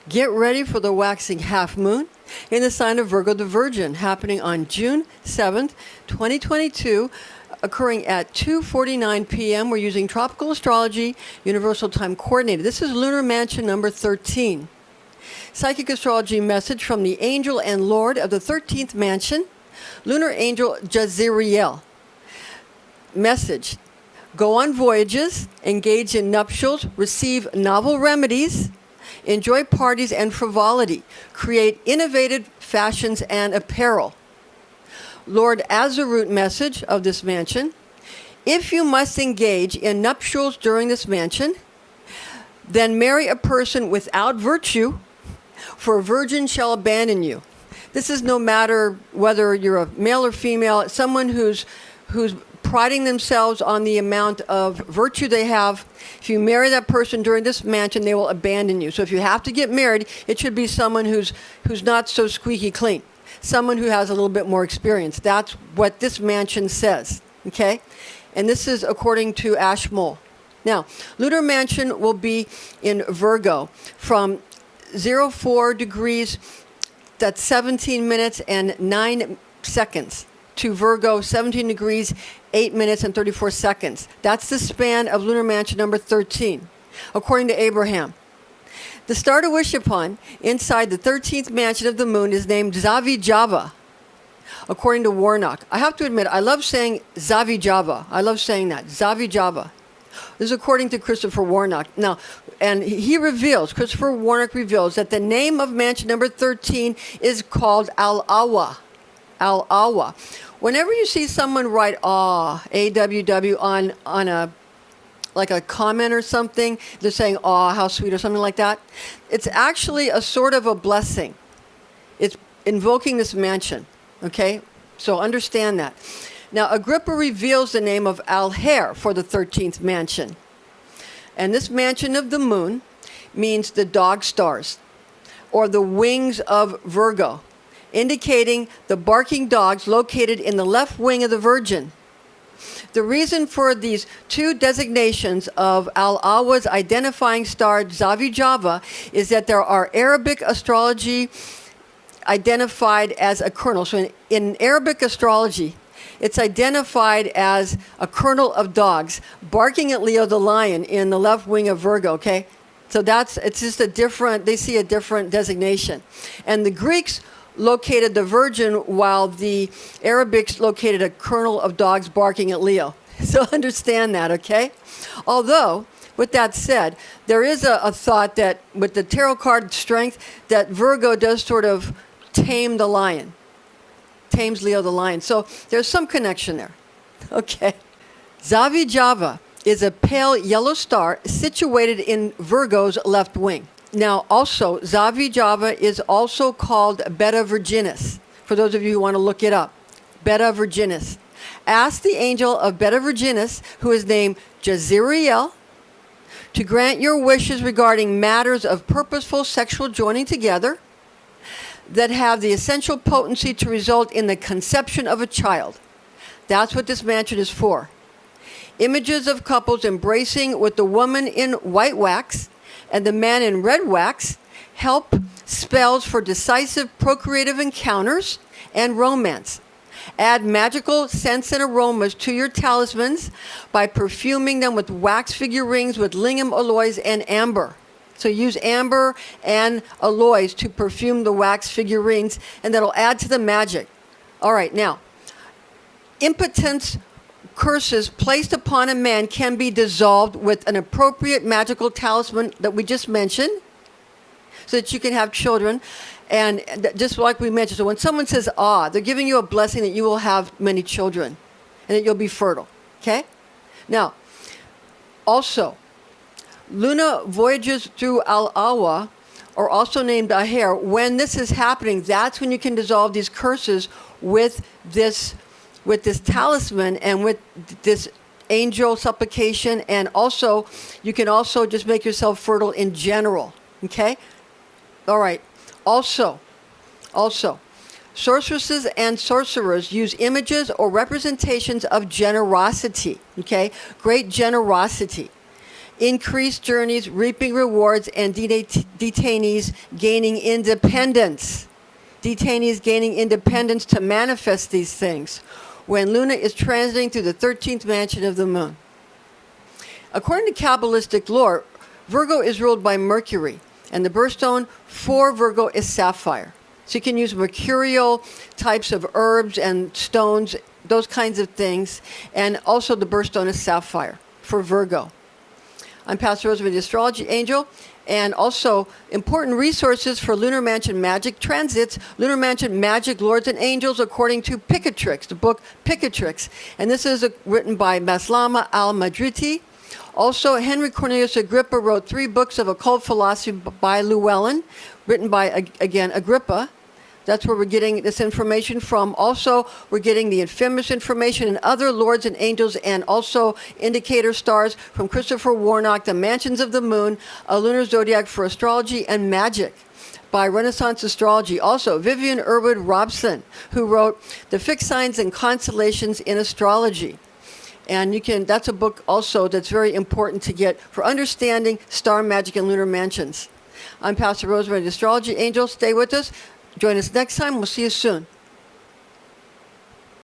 Get ready for the waxing half moon in the sign of Virgo the Virgin, happening on June 7th, 2022, occurring at 2:49 p.m. We're using tropical astrology, universal time coordinated. This is Lunar Mansion number 13. Psychic astrology message from the angel and lord of the 13th Mansion, Lunar Angel Jazeriel Message. Go on voyages, engage in nuptials, receive novel remedies, enjoy parties and frivolity, create innovative fashions and apparel. Lord Azerut Message of this mansion. If you must engage in nuptials during this mansion, then marry a person without virtue, for a virgin shall abandon you. This is no matter whether you're a male or female, someone who's priding themselves on the amount of virtue they have. If you marry that person during this mansion, they will abandon you. So if you have to get married, it should be someone who's not so squeaky clean, someone who has a little bit more experience. That's what this mansion says, okay? And this is according to Ashmole. Now, Lunar Mansion will be in Virgo from 04 degrees, that's 17 minutes and 9 seconds, to Virgo, 17 degrees, 8 minutes and 34 seconds. That's the span of Lunar Mansion number 13, according to Abraham. The star to wish upon inside the 13th mansion of the moon is named Zavijava, according to Warnock. I have to admit, I love saying Zavijava. I love saying that, Zavijava. This is according to Christopher Warnock. Now, and Christopher Warnock reveals that the name of mansion number 13 is called Al-Awwa. Al-Awwa. Whenever you see someone write A-W-W on a like a comment or something, they're saying, "Aw, how sweet," or something like that. It's actually a sort of a blessing. It's invoking this mansion, okay? So understand that. Now, Agrippa reveals the name of Alhaire for the 13th mansion. And this mansion of the moon means the dog stars, or the wings of Virgo, indicating the barking dogs located in the left wing of the Virgin. The reason for these two designations of Al-Awwa's identifying star Zavijava is that there are Arabic astrology identified as a kernel. So in Arabic astrology, it's identified as a kernel of dogs barking at Leo the lion in the left wing of Virgo, okay? So it's just they see a different designation. And the Greeks located the Virgin, while the Arabics located a kernel of dogs barking at Leo. So understand that, okay? Although, with that said, there is a thought that with the tarot card strength, that Virgo does sort of tame the lion, tames Leo the lion. So there's some connection there, okay? Zavijava is a pale yellow star situated in Virgo's left wing. Now, also, Zavijava is also called Beta Virginis, for those of you who want to look it up. Beta Virginis. Ask the angel of Beta Virginis, who is named Jazeriel, to grant your wishes regarding matters of purposeful sexual joining together that have the essential potency to result in the conception of a child. That's what this mansion is for. Images of couples embracing with the woman in white wax and the man in red wax help spells for decisive procreative encounters and romance. Add magical scents and aromas to your talismans by perfuming them with wax figurines with lignum, aloes, and amber. So use amber and aloes to perfume the wax figurines, and that'll add to the magic. All right, now, impotence curses placed upon a man can be dissolved with an appropriate magical talisman that we just mentioned, so that you can have children. And just like we mentioned, so when someone says they're giving you a blessing that you will have many children and that you'll be fertile, okay? Now, also, Luna voyages through Al-Awwa, or also named Alhaire. When this is happening, that's when you can dissolve these curses with this talisman and with this angel supplication, and also you can also just make yourself fertile in general, okay? All right. Also, sorceresses and sorcerers use images or representations of generosity, okay? Great generosity. increased journeys, reaping rewards, and detainees gaining independence. Detainees gaining independence to manifest these things when Luna is transiting through the 13th mansion of the moon. According to Kabbalistic lore, Virgo is ruled by Mercury, and the birthstone for Virgo is sapphire. So you can use mercurial types of herbs and stones, those kinds of things, and also the birthstone is sapphire for Virgo. I'm Pastor Rosemary, the Astrology Angel, and also important resources for Lunar Mansion Magic transits, Lunar Mansion Magic Lords and Angels according to Picatrix, the book Picatrix. And this is written by Maslama al-Madriti. Also, Henry Cornelius Agrippa wrote 3 books of occult philosophy by Llewellyn, written by, again, Agrippa. That's where we're getting this information from. Also, we're getting the infamous information and other lords and angels and also indicator stars from Christopher Warnock, The Mansions of the Moon, A Lunar Zodiac for Astrology, and Magick by Renaissance Astrology. Also, Vivian Irwood Robson, who wrote The Fixed Signs and Constellations in Astrology. And that's a book also that's very important to get for understanding star magic and lunar mansions. I'm Pastor Rosemary, the Astrology Angel. Stay with us. Join us next time. We'll see you soon.